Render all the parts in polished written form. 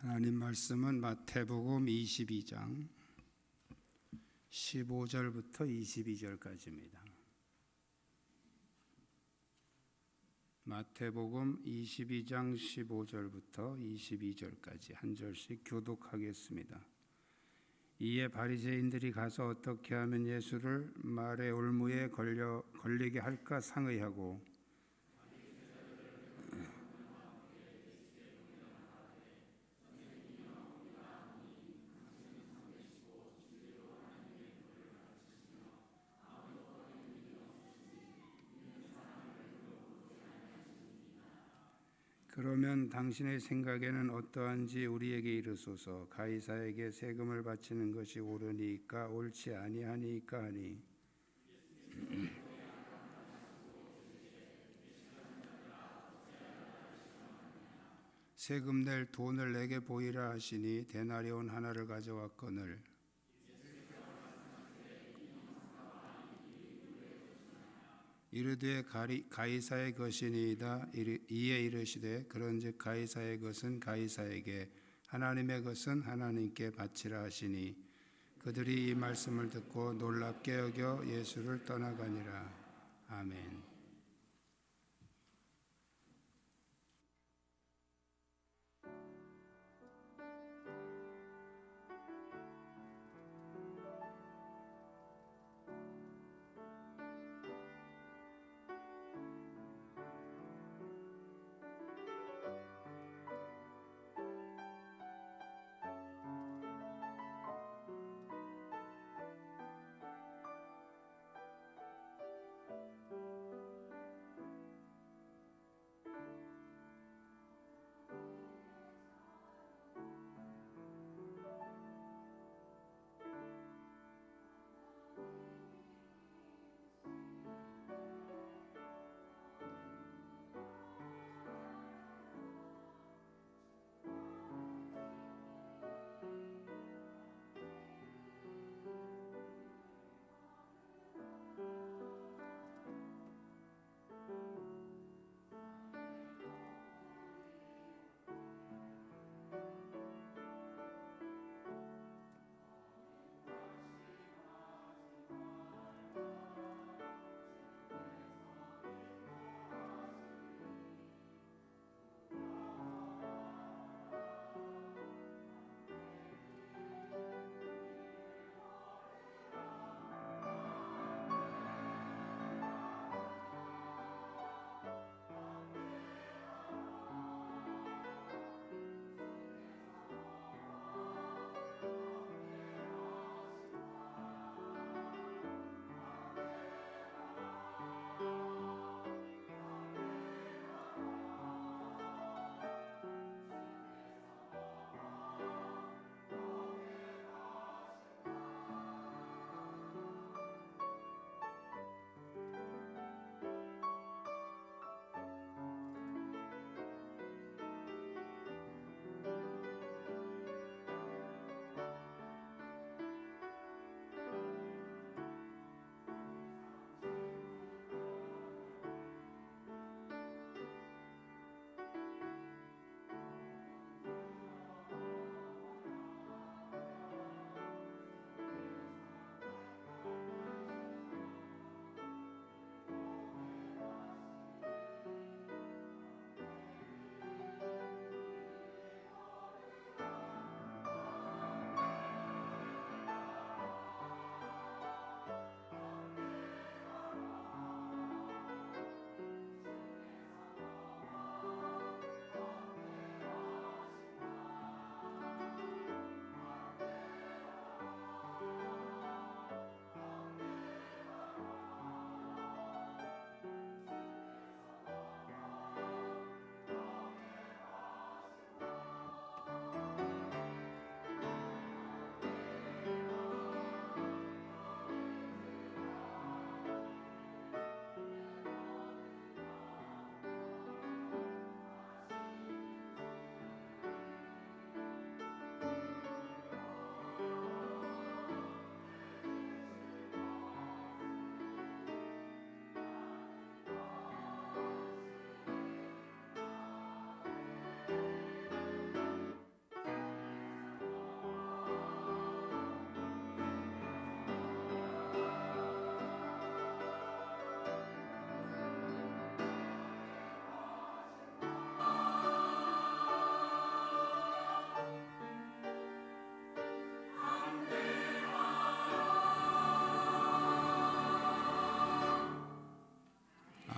하나님 말씀은 마태복음 22장 15절부터 22절까지입니다. 마태복음 22장 15절부터 22절까지 한 절씩 교독하겠습니다. 이에 바리새인들이 가서 어떻게 하면 예수를 말의 올무에 걸리게 할까 상의하고 그러면 당신의 생각에는 어떠한지 우리에게 이르소서. 가이사에게 세금을 바치는 것이 옳으니까 옳지 아니하니까 하니 세금 낼 돈을 내게 보이라 하시니 데나리온 하나를 가져왔거늘 이르되 가이사의 것이니이다. 이에 이르시되 그런즉 가이사의 것은 가이사에게 하나님의 것은 하나님께 바치라 하시니 그들이 이 말씀을 듣고 놀랍게 여겨 예수를 떠나가니라. 아멘.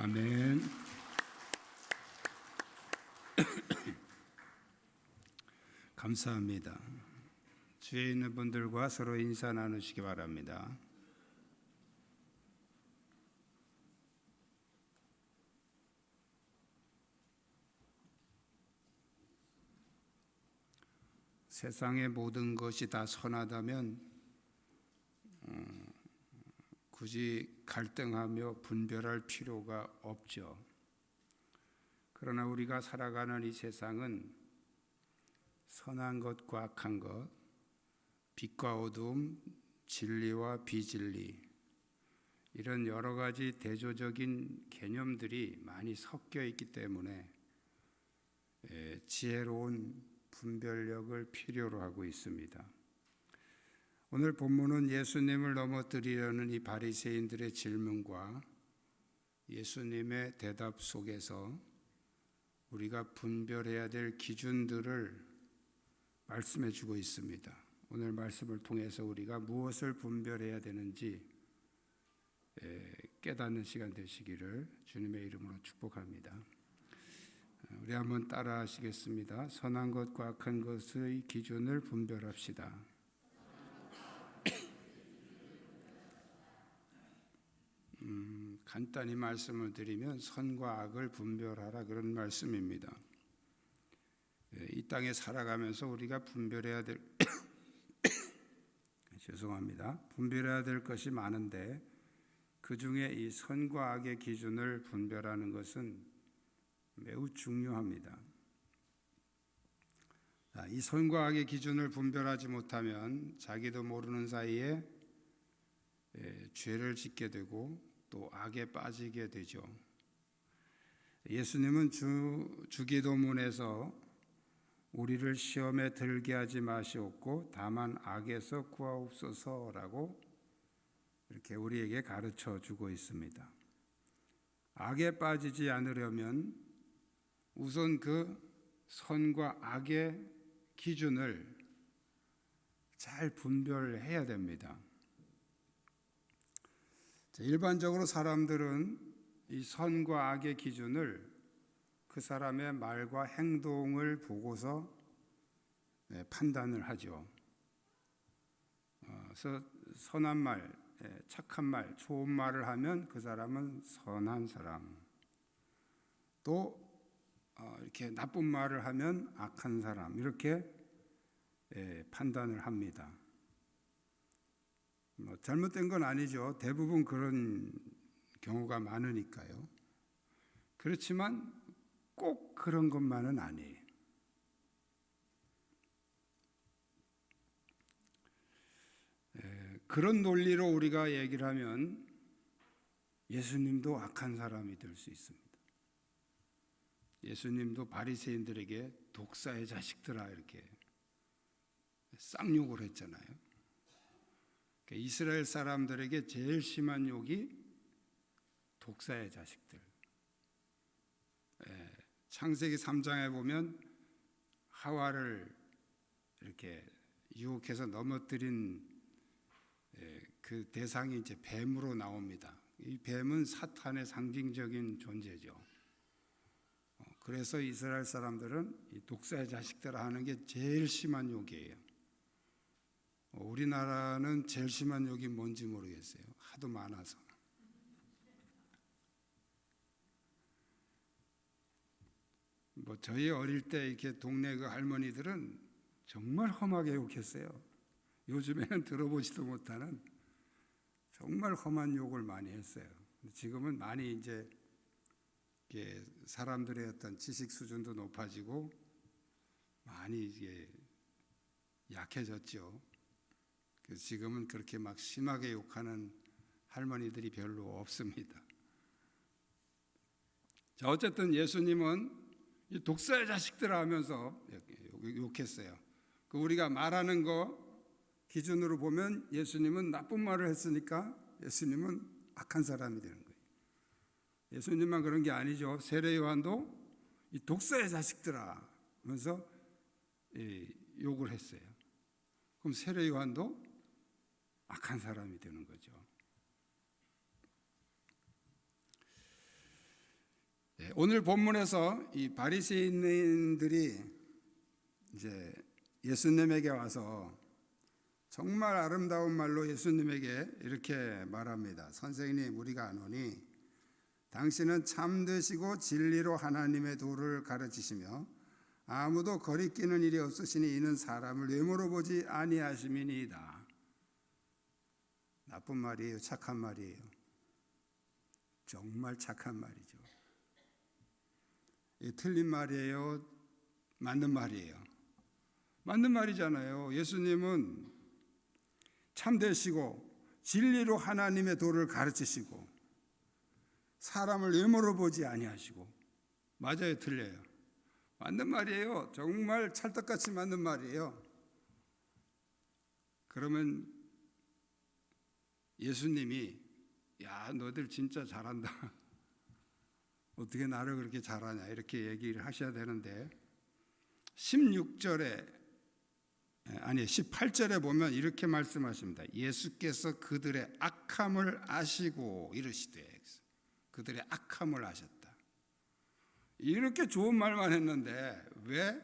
아멘. 감사합니다. 주위에 있는 분들과 서로 인사 나누시기 바랍니다. 세상의 모든 것이 다 선하다면 굳이 갈등하며 분별할 필요가 없죠. 그러나 우리가 살아가는 이 세상은 선한 것과 악한 것, 빛과 어두움, 진리와 비진리, 이런 여러 가지 대조적인 개념들이 많이 섞여 있기 때문에 지혜로운 분별력을 필요로 하고 있습니다. 오늘 본문은 예수님을 넘어뜨리려는 이 바리새인들의 질문과 예수님의 대답 속에서 우리가 분별해야 될 기준들을 말씀해 주고 있습니다. 오늘 말씀을 통해서 우리가 무엇을 분별해야 되는지 깨닫는 시간 되시기를 주님의 이름으로 축복합니다. 우리 한번 따라 하시겠습니다. 선한 것과 악한 것의 기준을 분별합시다. 간단히 말씀을 드리면 선과 악을 분별하라, 그런 말씀입니다. 이 땅에 살아가면서 우리가 분별해야 될 죄송합니다. 분별해야 될 것이 많은데 그 중에 이 선과 악의 기준을 분별하는 것은 매우 중요합니다. 이 선과 악의 기준을 분별하지 못하면 자기도 모르는 사이에 죄를 짓게 되고 또 악에 빠지게 되죠. 예수님은 주기도문에서 우리를 시험에 들게 하지 마시옵고 다만 악에서 구하옵소서라고 이렇게 우리에게 가르쳐 주고 있습니다. 악에 빠지지 않으려면 우선 그 선과 악의 기준을 잘 분별해야 됩니다. 일반적으로 사람들은 이 선과 악의 기준을 그 사람의 말과 행동을 보고서 판단을 하죠. 그래서 선한 말, 착한 말, 좋은 말을 하면 그 사람은 선한 사람, 또 이렇게 나쁜 말을 하면 악한 사람, 이렇게 판단을 합니다. 잘못된 건 아니죠. 대부분 그런 경우가 많으니까요. 그렇지만 꼭 그런 것만은 아니에요. 그런 논리로 우리가 얘기를 하면 예수님도 악한 사람이 될 수 있습니다. 예수님도 바리새인들에게 독사의 자식들아 이렇게 쌍욕을 했잖아요. 이스라엘 사람들에게 제일 심한 욕이 독사의 자식들. 창세기 3장에 보면 하와를 이렇게 유혹해서 넘어뜨린 그 대상이 이제 뱀으로 나옵니다. 이 뱀은 사탄의 상징적인 존재죠. 그래서 이스라엘 사람들은 이 독사의 자식들 하는 게 제일 심한 욕이에요. 우리나라는 제일 심한 욕이 뭔지 모르겠어요. 하도 많아서. 저희 어릴 때 이렇게 동네 그 할머니들은 정말 험하게 욕했어요. 요즘에는 들어보지도 못하는 정말 험한 욕을 많이 했어요. 지금은 많이 이제 사람들의 어떤 지식 수준도 높아지고 많이 이게 약해졌죠. 그래서 지금은 그렇게 막 심하게 욕하는 할머니들이 별로 없습니다. 자, 어쨌든 예수님은 이 독사의 자식들 하면서 욕했어요. 우리가 말하는 거 기준으로 보면 예수님은 나쁜 말을 했으니까 예수님은 악한 사람이 되는 거예요. 예수님만 그런 게 아니죠. 세례 요한도 이 독사의 자식들아 하면서 욕을 했어요. 그럼 세례 요한도 악한 사람이 되는 거죠. 오늘 본문에서 이 바리새인들이 이제 예수님에게 와서 정말 아름다운 말로 예수님에게 이렇게 말합니다. 선생님, 우리가 아노니 당신은 참되시고 진리로 하나님의 도를 가르치시며 아무도 거리끼는 일이 없으시니 이는 사람을 외모로 보지 아니하심이니이다. 나쁜 말이에요? 착한 말이에요? 정말 착한 말이죠. 틀린 말이에요? 맞는 말이에요? 맞는 말이잖아요. 예수님은 참되시고 진리로 하나님의 도를 가르치시고 사람을 외모로 보지 아니하시고, 맞아요? 틀려요? 맞는 말이에요. 정말 찰떡같이 맞는 말이에요. 그러면 예수님이 야, 너희들 진짜 잘한다. 어떻게 나를 그렇게 잘하냐 이렇게 얘기를 하셔야 되는데 18절에 보면 이렇게 말씀하십니다. 예수께서 그들의 악함을 아시고 이르시되, 그들의 악함을 아셨다. 이렇게 좋은 말만 했는데 왜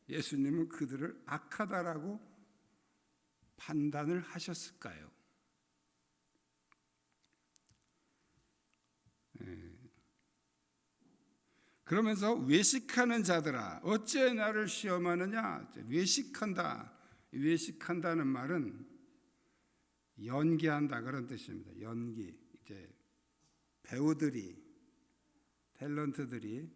예수님은 그들을 악하다라고 판단을 하셨을까요? 그러면서 외식하는 자들아 어찌 나를 시험하느냐. 외식한다는 말은 연기한다 그런 뜻입니다. 연기. 이제 배우들이, 탤런트들이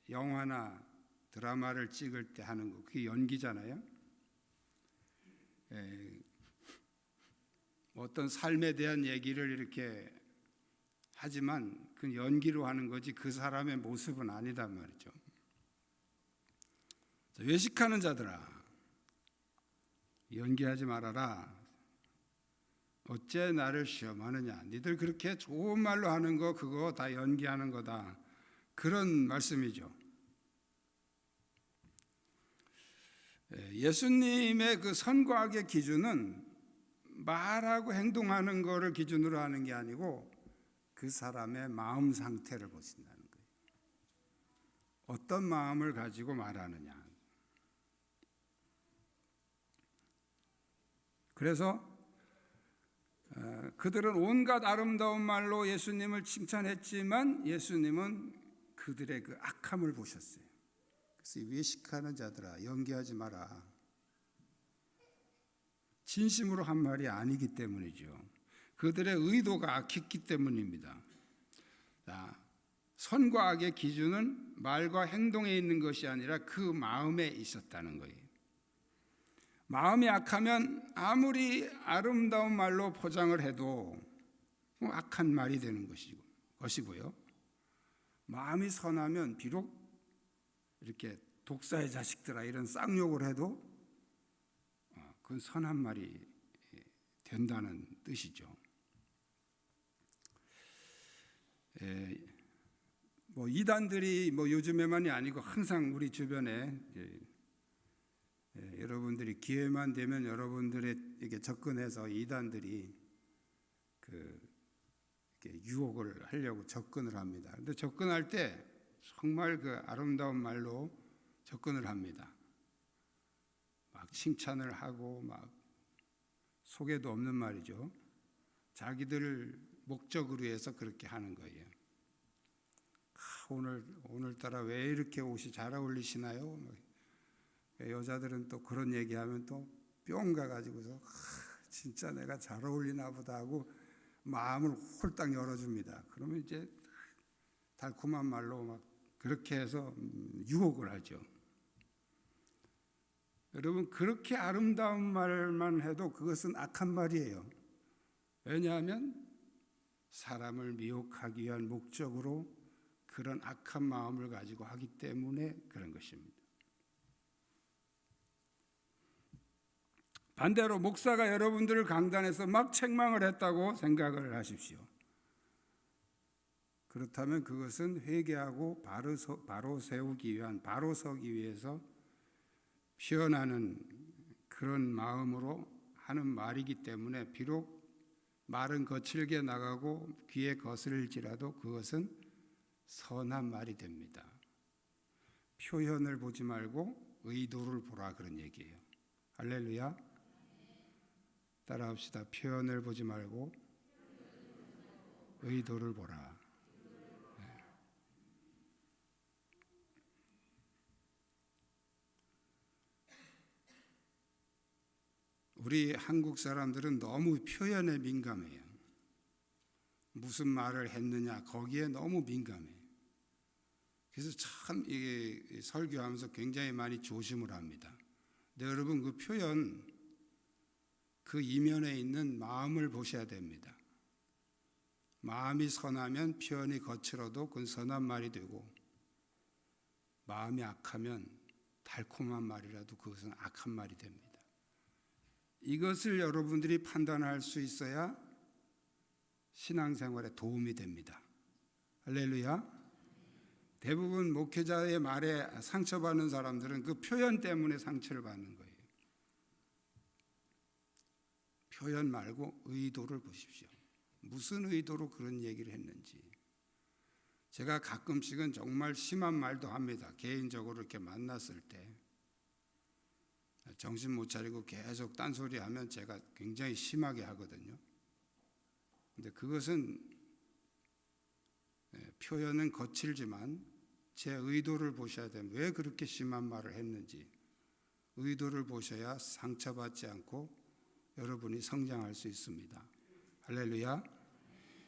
영화나 드라마를 찍을 때 하는 거, 그게 연기잖아요. 어떤 삶에 대한 얘기를 이렇게 하지만 그 연기로 하는 거지 그 사람의 모습은 아니단 말이죠. 외식하는 자들아 연기하지 말아라. 어째 나를 시험하느냐. 니들 그렇게 좋은 말로 하는 거 그거 다 연기하는 거다. 그런 말씀이죠. 예수님의 그 선과 악의 기준은 말하고 행동하는 거를 기준으로 하는 게 아니고 그 사람의 마음 상태를 보신다는 거예요. 어떤 마음을 가지고 말하느냐. 그래서 그들은 온갖 아름다운 말로 예수님을 칭찬했지만 예수님은 그들의 그 악함을 보셨어요. 그래서 외식하는 자들아 연기하지 마라. 진심으로 한 말이 아니기 때문이죠. 그들의 의도가 악했기 때문입니다. 선과 악의 기준은 말과 행동에 있는 것이 아니라 그 마음에 있었다는 거예요. 마음이 악하면 아무리 아름다운 말로 포장을 해도 악한 말이 되는 것이고요. 마음이 선하면 비록 이렇게 독사의 자식들아 이런 쌍욕을 해도 그건 선한 말이 된다는 뜻이죠. 이단들이 요즘에만이 아니고 항상 우리 주변에 여러분들이 기회만 되면 여러분들에게 접근해서 이단들이 이렇게 유혹을 하려고 접근을 합니다. 그런데 접근할 때 정말 그 아름다운 말로 접근을 합니다. 막 칭찬을 하고 막 속에도 없는 말이죠. 자기들 목적으로 해서 그렇게 하는 거예요. 오늘따라 왜 이렇게 옷이 잘 어울리시나요? 여자들은 또 그런 얘기하면 또 뿅 가가지고서 진짜 내가 잘 어울리나 보다 하고 마음을 홀딱 열어줍니다. 그러면 이제 달콤한 말로 막 그렇게 해서 유혹을 하죠. 여러분 그렇게 아름다운 말만 해도 그것은 악한 말이에요. 왜냐하면 사람을 미혹하기 위한 목적으로 그런 악한 마음을 가지고 하기 때문에 그런 것입니다. 반대로 목사가 여러분들을 강단에서 막 책망을 했다고 생각을 하십시오. 그렇다면 그것은 회개하고 바로 세우기 위한, 바로 서기 위해서 표현하는 그런 마음으로 하는 말이기 때문에 비록 말은 거칠게 나가고 귀에 거슬릴지라도 그것은 선한 말이 됩니다. 표현을 보지 말고 의도를 보라, 그런 얘기예요. 할렐루야. 따라합시다. 표현을 보지 말고 의도를 보라. 우리 한국 사람들은 너무 표현에 민감해요. 무슨 말을 했느냐, 거기에 너무 민감해요. 그래서 참 이게 설교하면서 굉장히 많이 조심을 합니다. 근데 여러분, 그 표현, 그 이면에 있는 마음을 보셔야 됩니다. 마음이 선하면 표현이 거칠어도 그건 선한 말이 되고, 마음이 악하면 달콤한 말이라도 그것은 악한 말이 됩니다. 이것을 여러분들이 판단할 수 있어야 신앙생활에 도움이 됩니다. 할렐루야. 대부분 목회자의 말에 상처받는 사람들은 그 표현 때문에 상처를 받는 거예요. 표현 말고 의도를 보십시오. 무슨 의도로 그런 얘기를 했는지. 제가 가끔씩은 정말 심한 말도 합니다. 개인적으로 이렇게 만났을 때 정신 못 차리고 계속 딴소리 하면 제가 굉장히 심하게 하거든요. 근데 그것은 표현은 거칠지만 제 의도를 보셔야 됩니다. 왜 그렇게 심한 말을 했는지 의도를 보셔야 상처받지 않고 여러분이 성장할 수 있습니다. 할렐루야.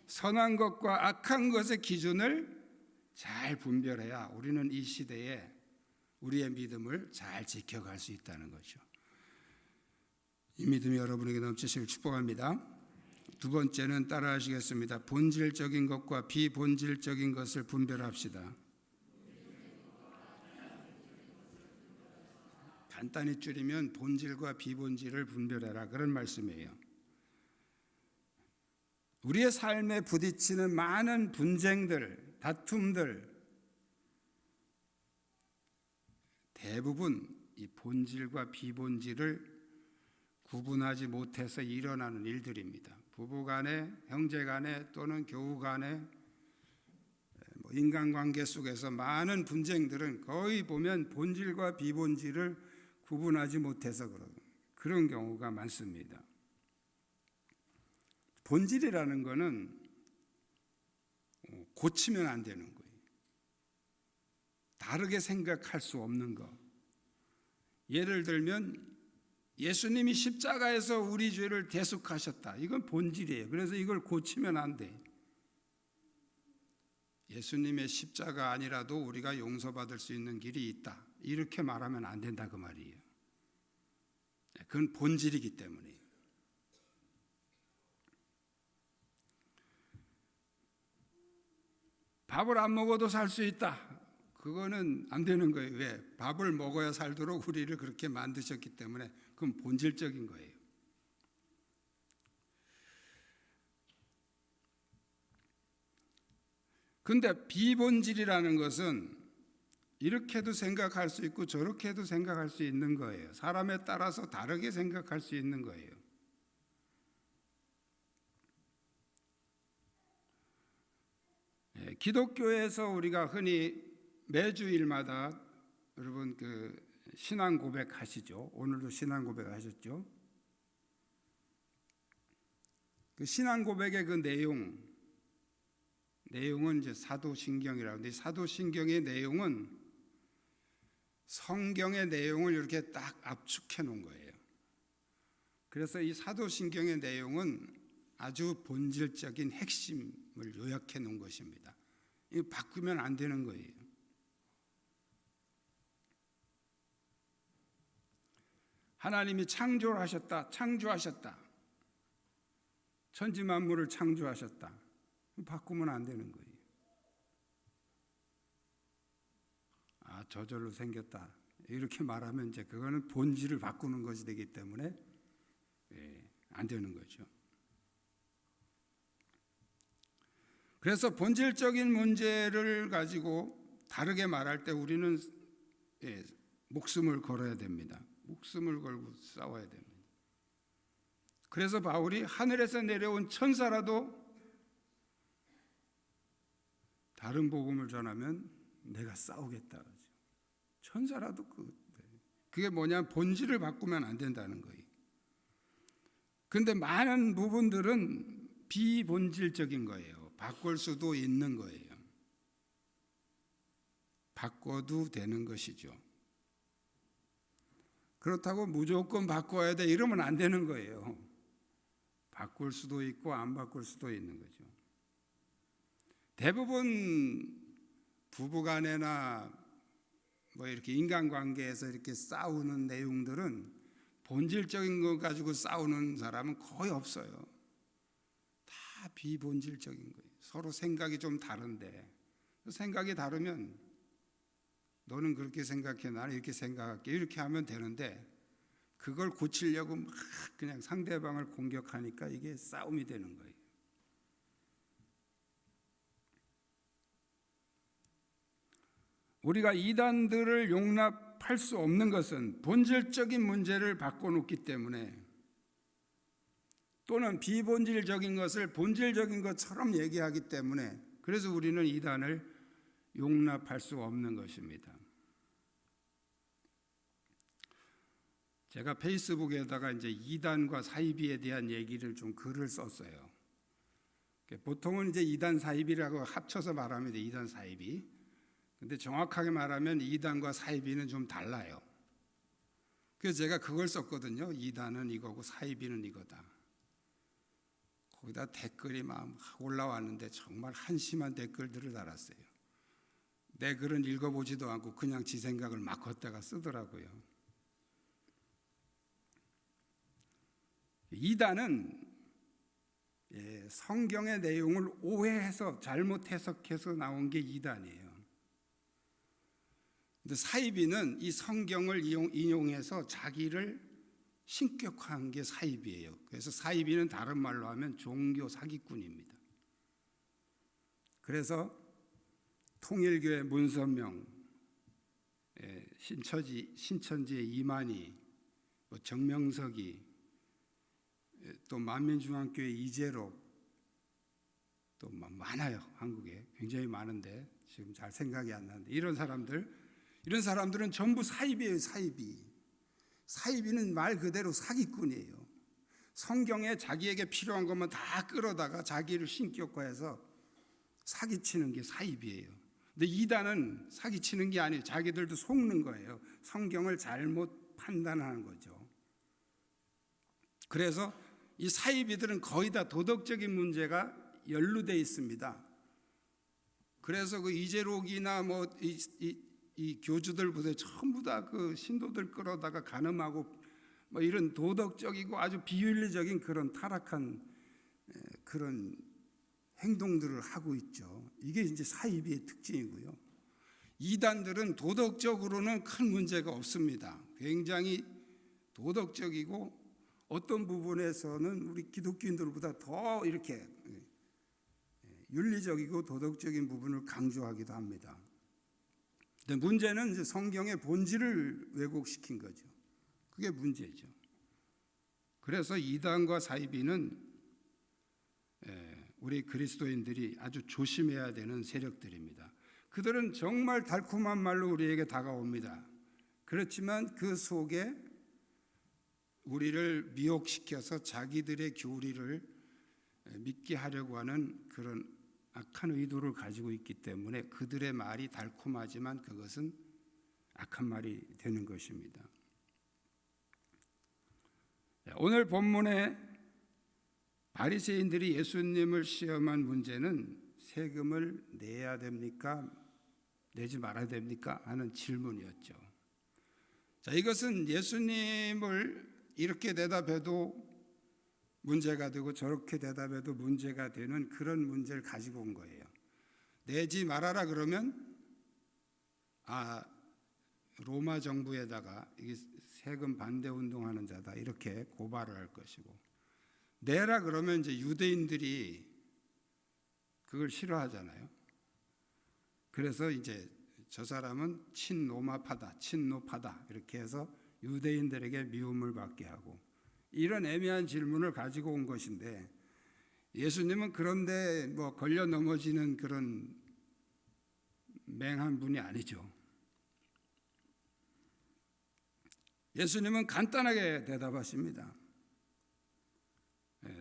선한 것과 악한 것의 기준을 잘 분별해야 우리는 이 시대에 우리의 믿음을 잘 지켜갈 수 있다는 거죠. 이 믿음이 여러분에게 넘치시길 축복합니다. 두 번째는 따라하시겠습니다. 본질적인 것과 비본질적인 것을 분별합시다. 간단히 줄이면 본질과 비본질을 분별해라, 그런 말씀이에요. 우리의 삶에 부딪히는 많은 분쟁들, 다툼들, 대부분 이 본질과 비본질을 구분하지 못해서 일어나는 일들입니다. 부부간에, 형제간에 또는 교우간에, 인간관계 속에서 많은 분쟁들은 거의 보면 본질과 비본질을 구분하지 못해서 그런 경우가 많습니다. 본질이라는 것은 고치면 안 되는 거예요. 다르게 생각할 수 없는 것. 예를 들면 예수님이 십자가에서 우리 죄를 대속하셨다. 이건 본질이에요. 그래서 이걸 고치면 안 돼. 예수님의 십자가 아니라도 우리가 용서받을 수 있는 길이 있다. 이렇게 말하면 안 된다, 그 말이에요. 그건 본질이기 때문이에요. 밥을 안 먹어도 살 수 있다. 그거는 안 되는 거예요. 왜? 밥을 먹어야 살도록 우리를 그렇게 만드셨기 때문에 그건 본질적인 거예요. 근데 비본질이라는 것은 이렇게도 생각할 수 있고 저렇게도 생각할 수 있는 거예요. 사람에 따라서 다르게 생각할 수 있는 거예요. 기독교에서 우리가 흔히 매주일마다 여러분 그 신앙 고백 하시죠. 오늘도 신앙 고백 하셨죠. 그 신앙 고백의 그 내용은 이제 사도신경이라고 하는데, 사도신경의 내용은 성경의 내용을 이렇게 딱 압축해 놓은 거예요. 그래서 이 사도신경의 내용은 아주 본질적인 핵심을 요약해 놓은 것입니다. 이거 바꾸면 안 되는 거예요. 하나님이 창조하셨다. 천지 만물을 창조하셨다. 바꾸면 안 되는 거예요. 아, 저절로 생겼다. 이렇게 말하면 이제 그거는 본질을 바꾸는 것이 되기 때문에 안 되는 거죠. 그래서 본질적인 문제를 가지고 다르게 말할 때 우리는 목숨을 걸어야 됩니다. 목숨을 걸고 싸워야 됩니다. 그래서 바울이 하늘에서 내려온 천사라도 다른 복음을 전하면 내가 싸우겠다. 천사라도 그게 뭐냐, 본질을 바꾸면 안 된다는 거예요. 그런데 많은 부분들은 비본질적인 거예요. 바꿀 수도 있는 거예요. 바꿔도 되는 것이죠. 그렇다고 무조건 바꿔야 돼 이러면 안 되는 거예요. 바꿀 수도 있고 안 바꿀 수도 있는 거죠. 대부분 부부간에나 뭐 이렇게 인간관계에서 이렇게 싸우는 내용들은 본질적인 거 가지고 싸우는 사람은 거의 없어요. 다 비본질적인 거예요. 서로 생각이 좀 다른데, 생각이 다르면 너는 그렇게 생각해, 나는 이렇게 생각할게, 이렇게 하면 되는데 그걸 고치려고 막 그냥 상대방을 공격하니까 이게 싸움이 되는 거예요. 우리가 이단들을 용납할 수 없는 것은 본질적인 문제를 바꿔놓기 때문에, 또는 비본질적인 것을 본질적인 것처럼 얘기하기 때문에, 그래서 우리는 이단을 용납할 수 없는 것입니다. 제가 페이스북에다가 이제 이단과 사이비에 대한 얘기를 좀 글을 썼어요. 보통은 이제 이단 사이비라고 합쳐서 말합니다. 이단 사이비. 근데 정확하게 말하면 이단과 사이비는 좀 달라요. 그래서 제가 그걸 썼거든요. 이단은 이거고 사이비는 이거다. 거기다 댓글이 막 올라왔는데 정말 한심한 댓글들을 달았어요. 내 글은 읽어보지도 않고 그냥 지 생각을 막 걷다가 쓰더라고요. 이단은 성경의 내용을 오해해서 잘못 해석해서 나온 게 이단이에요. 근데 사이비는 이 성경을 인용해서 자기를 신격화한 게 사이비예요. 그래서 사이비는 다른 말로 하면 종교 사기꾼입니다. 그래서 통일교의 문선명, 신천지의 이만희, 정명석이, 또 만민중앙교회 이재록, 또 많아요. 한국에 굉장히 많은데 지금 잘 생각이 안 나는데, 이런 사람들은 전부 사이비예요. 사이비는 말 그대로 사기꾼이에요. 성경에 자기에게 필요한 것만 다 끌어다가 자기를 신격화해서 사기치는 게 사이비예요. 근데 이단은 사기치는 게 아니에요. 자기들도 속는 거예요. 성경을 잘못 판단하는 거죠. 그래서 이 사이비들은 거의 다 도덕적인 문제가 연루되어 있습니다. 그래서 그 이재록이나 이 교주들 보세요. 전부 다 그 신도들 끌어다가 간음하고 이런 도덕적이고 아주 비윤리적인 그런 타락한 그런 행동들을 하고 있죠. 이게 이제 사이비의 특징이고요. 이단들은 도덕적으로는 큰 문제가 없습니다. 굉장히 도덕적이고 어떤 부분에서는 우리 기독교인들보다 더 이렇게 윤리적이고 도덕적인 부분을 강조하기도 합니다. 근데 문제는 이제 성경의 본질을 왜곡시킨 거죠. 그게 문제죠. 그래서 이단과 사이비는 우리 그리스도인들이 아주 조심해야 되는 세력들입니다. 그들은 정말 달콤한 말로 우리에게 다가옵니다. 그렇지만 그 속에 우리를 미혹시켜서 자기들의 교리를 믿게 하려고 하는 그런 악한 의도를 가지고 있기 때문에 그들의 말이 달콤하지만 그것은 악한 말이 되는 것입니다. 오늘 본문에 바리새인들이 예수님을 시험한 문제는 세금을 내야 됩니까? 내지 말아야 됩니까? 하는 질문이었죠. 자, 이것은 예수님을 이렇게 대답해도 문제가 되고 저렇게 대답해도 문제가 되는 그런 문제를 가지고 온 거예요. 내지 말아라 그러면 로마 정부에다가 이게 세금 반대 운동하는 자다 이렇게 고발을 할 것이고, 내라 그러면 이제 유대인들이 그걸 싫어하잖아요. 그래서 이제 저 사람은 친로마파다, 친노파다 이렇게 해서 유대인들에게 미움을 받게 하고, 이런 애매한 질문을 가지고 온 것인데 예수님은 그런데 걸려 넘어지는 그런 맹한 분이 아니죠. 예수님은 간단하게 대답하십니다.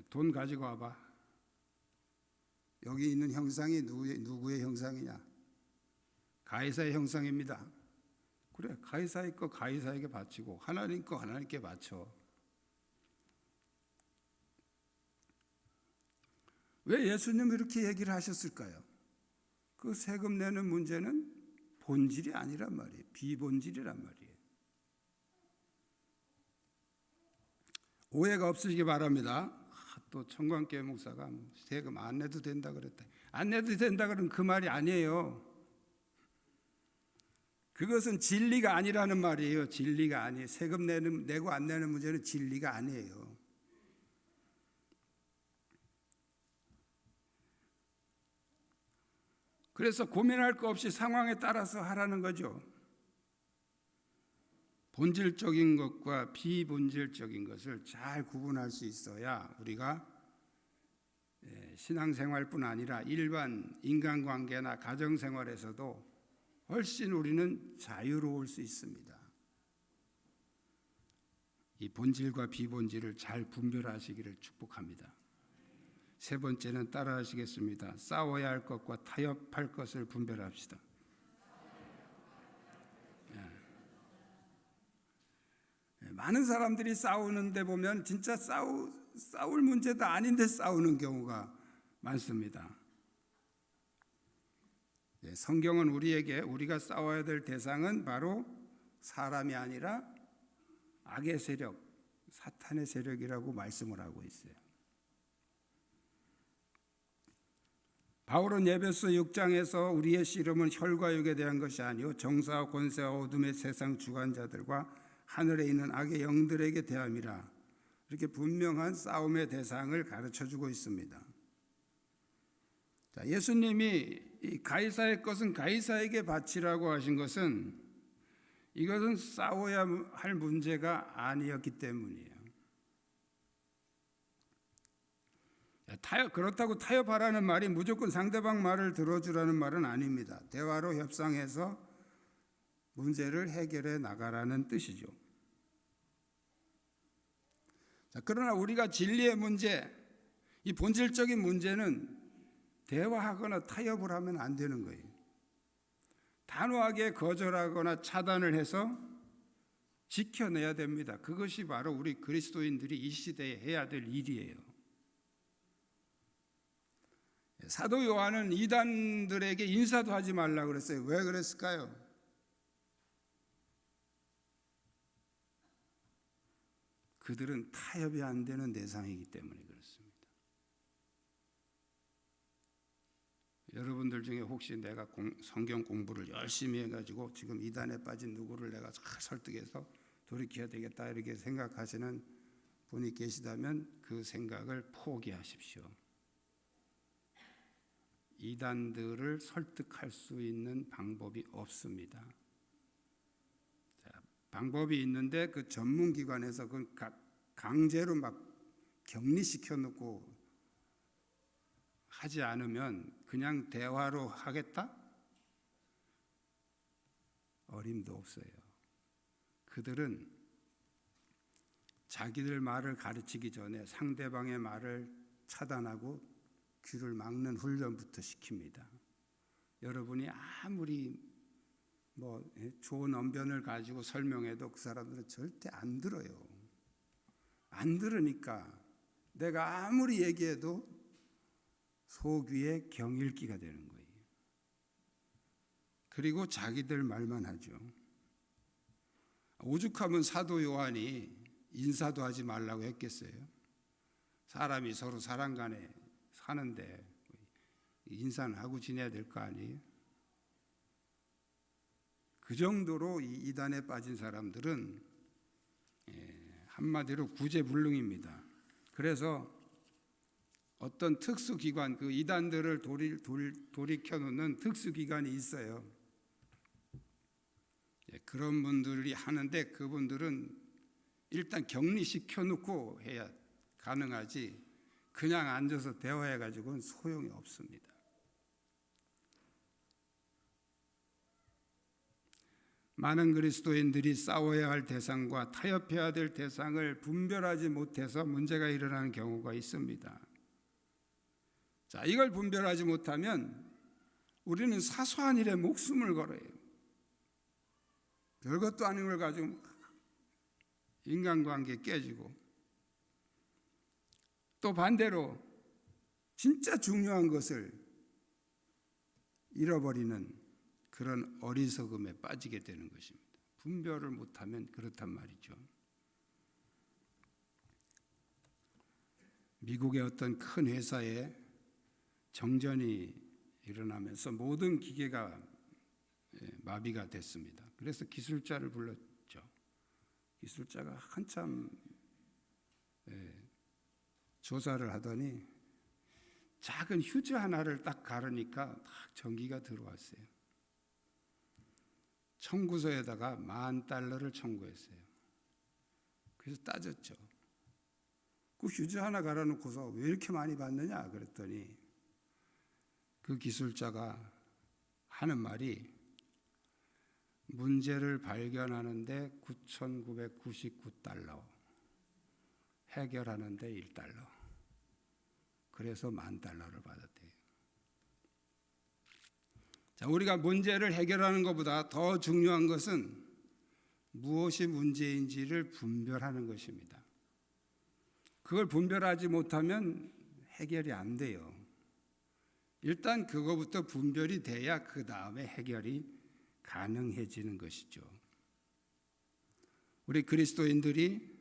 돈 가지고 와봐. 여기 있는 형상이 누구의 형상이냐? 가이사의 형상입니다. 그래, 가이사의 거 가이사에게 바치고 하나님 거 하나님께 바쳐. 왜 예수님이 이렇게 얘기를 하셨을까요? 그 세금 내는 문제는 본질이 아니란 말이에요. 비본질이란 말이에요. 오해가 없으시기 바랍니다. 또 청광교회 목사가 세금 안 내도 된다 그랬다. 안 내도 된다 그러면 그 말이 아니에요. 그것은 진리가 아니라는 말이에요. 진리가 아니에요. 세금 내고 안 내는 문제는 진리가 아니에요. 그래서 고민할 거 없이 상황에 따라서 하라는 거죠. 본질적인 것과 비본질적인 것을 잘 구분할 수 있어야 우리가 신앙생활뿐 아니라 일반 인간관계나 가정생활에서도 훨씬 우리는 자유로울 수 있습니다. 이 본질과 비본질을 잘 분별하시기를 축복합니다. 세 번째는 따라하시겠습니다. 싸워야 할 것과 타협할 것을 분별합시다. 많은 사람들이 싸우는데 보면 진짜 싸울 문제도 아닌데 싸우는 경우가 많습니다. 성경은 우리에게 우리가 싸워야 될 대상은 바로 사람이 아니라 악의 세력, 사탄의 세력이라고 말씀을 하고 있어요. 바울은 에베소 6장에서 우리의 씨름은 혈과 육에 대한 것이 아니요 정사와 권세와 어둠의 세상 주관자들과 하늘에 있는 악의 영들에게 대함이라, 이렇게 분명한 싸움의 대상을 가르쳐주고 있습니다. 자, 예수님이 이 가이사의 것은 가이사에게 바치라고 하신 것은 이것은 싸워야 할 문제가 아니었기 때문이에요. 그렇다고 타협하라는 말이 무조건 상대방 말을 들어주라는 말은 아닙니다. 대화로 협상해서 문제를 해결해 나가라는 뜻이죠. 자, 그러나 우리가 진리의 문제, 이 본질적인 문제는 대화하거나 타협을 하면 안 되는 거예요. 단호하게 거절하거나 차단을 해서 지켜내야 됩니다. 그것이 바로 우리 그리스도인들이 이 시대에 해야 될 일이에요. 사도 요한은 이단들에게 인사도 하지 말라고 그랬어요. 왜 그랬을까요? 그들은 타협이 안 되는 대상이기 때문에 그렇습니다. 여러분들 중에 혹시 내가 성경 공부를 열심히 해가지고 지금 이단에 빠진 누구를 내가 잘 설득해서 돌이켜야 되겠다 이렇게 생각하시는 분이 계시다면 그 생각을 포기하십시오. 이단들을 설득할 수 있는 방법이 없습니다. 자, 방법이 있는데 그 전문기관에서 그 강제로 막 격리시켜 놓고 하지 않으면 그냥 대화로 하겠다? 어림도 없어요. 그들은 자기들 말을 가르치기 전에 상대방의 말을 차단하고 귀를 막는 훈련부터 시킵니다. 여러분이 아무리 좋은 언변을 가지고 설명해도 그 사람들은 절대 안 들어요. 안 들으니까 내가 아무리 얘기해도 속 위에 경읽기가 되는 거예요. 그리고 자기들 말만 하죠. 오죽하면 사도 요한이 인사도 하지 말라고 했겠어요? 사람이 서로 사람 간에 사는데 인사는 하고 지내야 될 거 아니에요? 그 정도로 이 이단에 빠진 사람들은 한마디로 구제불능입니다. 그래서 어떤 특수기관, 그 이단들을 돌이켜놓는 특수기관이 있어요. 그런 분들이 하는데 그분들은 일단 격리시켜놓고 해야 가능하지 그냥 앉아서 대화해가지고는 소용이 없습니다. 많은 그리스도인들이 싸워야 할 대상과 타협해야 될 대상을 분별하지 못해서 문제가 일어나는 경우가 있습니다. 자, 이걸 분별하지 못하면 우리는 사소한 일에 목숨을 걸어요. 별것도 아닌 걸 가지고 인간관계 깨지고, 또 반대로 진짜 중요한 것을 잃어버리는 그런 어리석음에 빠지게 되는 것입니다. 분별을 못하면 그렇단 말이죠. 미국의 어떤 큰 회사에 정전이 일어나면서 모든 기계가 마비가 됐습니다. 그래서 기술자를 불렀죠. 기술자가 한참 조사를 하더니 작은 휴지 하나를 딱 가르니까 딱 전기가 들어왔어요. 청구서에다가 $10,000를 청구했어요. 그래서 따졌죠. 그 휴지 하나 갈아놓고서 왜 이렇게 많이 받느냐 그랬더니 그 기술자가 하는 말이 문제를 발견하는데 $9,999, 해결하는데 $1. 그래서 $10,000를 받았대요. 자, 우리가 문제를 해결하는 것보다 더 중요한 것은 무엇이 문제인지를 분별하는 것입니다. 그걸 분별하지 못하면 해결이 안 돼요. 일단 그거부터 분별이 돼야 그 다음에 해결이 가능해지는 것이죠. 우리 그리스도인들이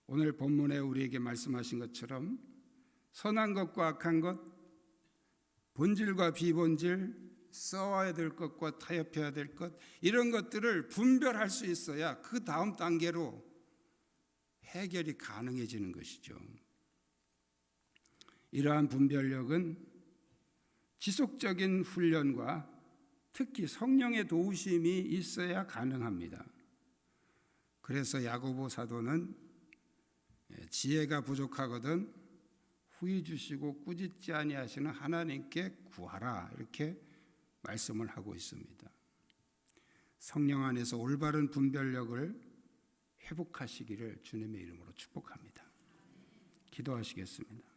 오늘 본문에 우리에게 말씀하신 것처럼 선한 것과 악한 것, 본질과 비본질, 싸워야 될 것과 타협해야 될 것, 이런 것들을 분별할 수 있어야 그 다음 단계로 해결이 가능해지는 것이죠. 이러한 분별력은 지속적인 훈련과 특히 성령의 도우심이 있어야 가능합니다. 그래서 야고보 사도는 지혜가 부족하거든 후히 주시고 꾸짖지 아니하시는 하나님께 구하라, 이렇게 말씀을 하고 있습니다. 성령 안에서 올바른 분별력을 회복하시기를 주님의 이름으로 축복합니다. 기도하시겠습니다.